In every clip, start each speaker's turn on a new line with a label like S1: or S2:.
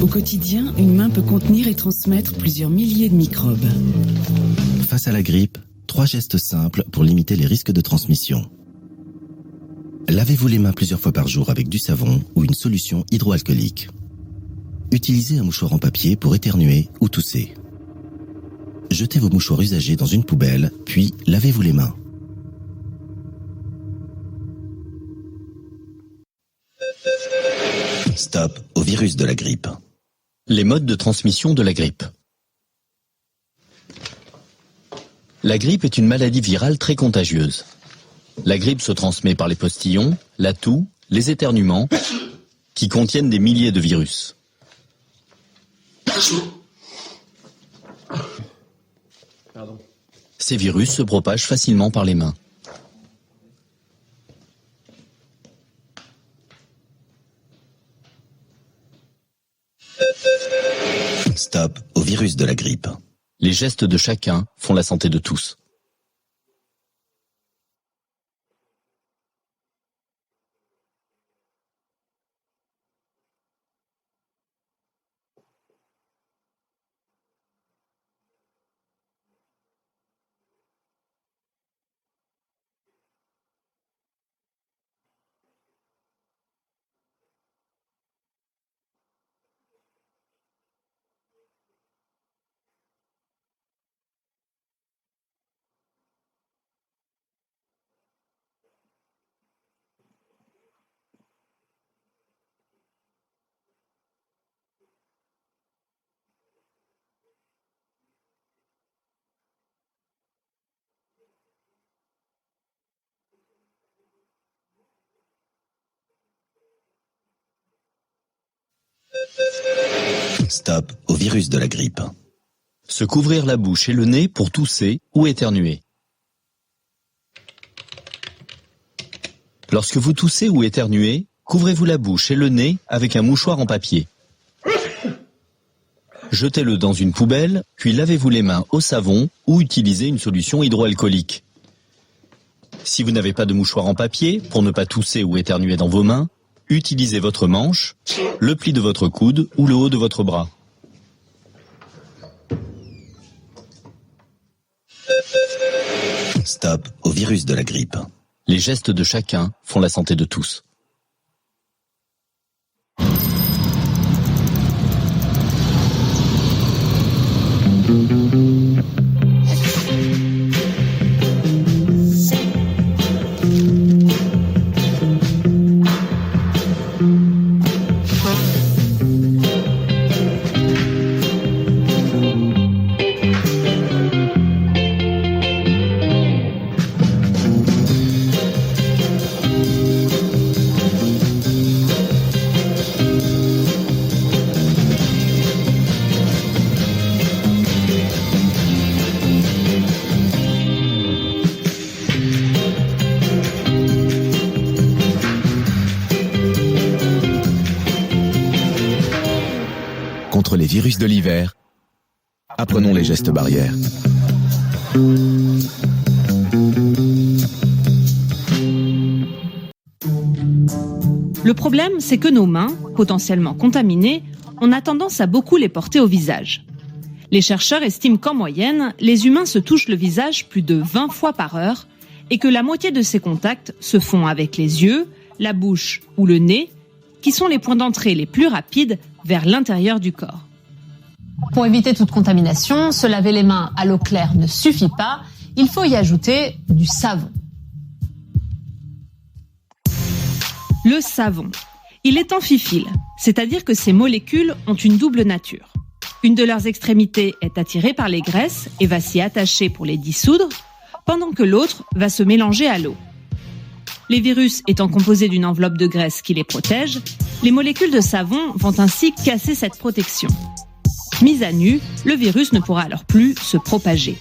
S1: Au quotidien, une main peut contenir et transmettre plusieurs milliers de microbes.
S2: Face à la grippe, 3 gestes simples pour limiter les risques de transmission. Lavez-vous les mains plusieurs fois par jour avec du savon ou une solution hydroalcoolique. Utilisez un mouchoir en papier pour éternuer ou tousser. Jetez vos mouchoirs usagés dans une poubelle, puis lavez-vous les mains. Stop au virus de la grippe.
S3: Les modes de transmission de la grippe. La grippe est une maladie virale très contagieuse. La grippe se transmet par les postillons, la toux, les éternuements, qui contiennent des milliers de virus. Ces virus se propagent facilement par les mains.
S2: Stop au virus de la grippe.
S3: Les gestes de chacun font la santé de tous.
S2: Stop au virus de la grippe.
S3: Se couvrir la bouche et le nez pour tousser ou éternuer. Lorsque vous toussez ou éternuez, couvrez-vous la bouche et le nez avec un mouchoir en papier. Jetez-le dans une poubelle, puis lavez-vous les mains au savon ou utilisez une solution hydroalcoolique. Si vous n'avez pas de mouchoir en papier, pour ne pas tousser ou éternuer dans vos mains, utilisez votre manche, le pli de votre coude ou le haut de votre bras.
S2: Stop au virus de la grippe.
S3: Les gestes de chacun font la santé de tous.
S4: Contre les virus de l'hiver, apprenons les gestes barrières.
S5: Le problème, c'est que nos mains, potentiellement contaminées, on a tendance à beaucoup les porter au visage. Les chercheurs estiment qu'en moyenne, les humains se touchent le visage plus de 20 fois par heure et que la moitié de ces contacts se font avec les yeux, la bouche ou le nez, qui sont les points d'entrée les plus rapides vers l'intérieur du corps.
S6: Pour éviter toute contamination, se laver les mains à l'eau claire ne suffit pas, il faut y ajouter du savon.
S5: Le savon. Il est amphiphiles, c'est-à-dire que ces molécules ont une double nature. Une de leurs extrémités est attirée par les graisses et va s'y attacher pour les dissoudre, pendant que l'autre va se mélanger à l'eau. Les virus étant composés d'une enveloppe de graisse qui les protège, les molécules de savon vont ainsi casser cette protection. Mis à nu, le virus ne pourra alors plus se propager.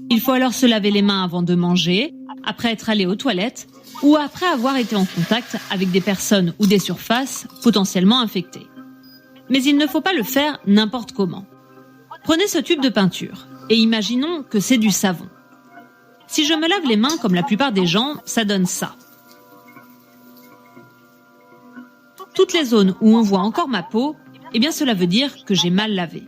S5: Il faut alors se laver les mains avant de manger, après être allé aux toilettes ou après avoir été en contact avec des personnes ou des surfaces potentiellement infectées. Mais il ne faut pas le faire n'importe comment. Prenez ce tube de peinture et imaginons que c'est du savon. Si je me lave les mains comme la plupart des gens, ça donne ça. Toutes les zones où on voit encore ma peau, eh bien cela veut dire que j'ai mal lavé.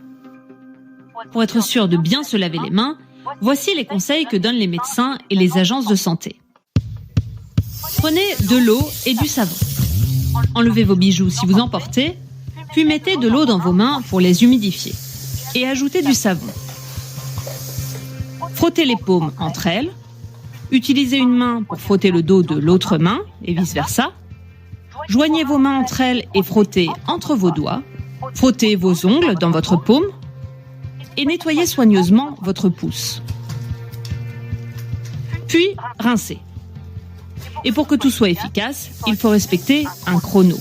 S5: Pour être sûr de bien se laver les mains, voici les conseils que donnent les médecins et les agences de santé. Prenez de l'eau et du savon. Enlevez vos bijoux si vous en portez, puis mettez de l'eau dans vos mains pour les humidifier et ajoutez du savon. Frottez les paumes entre elles. Utilisez une main pour frotter le dos de l'autre main et vice-versa. Joignez vos mains entre elles et frottez entre vos doigts. Frottez vos ongles dans votre paume et nettoyez soigneusement votre pouce. Puis, rincez. Et pour que tout soit efficace, il faut respecter un chrono.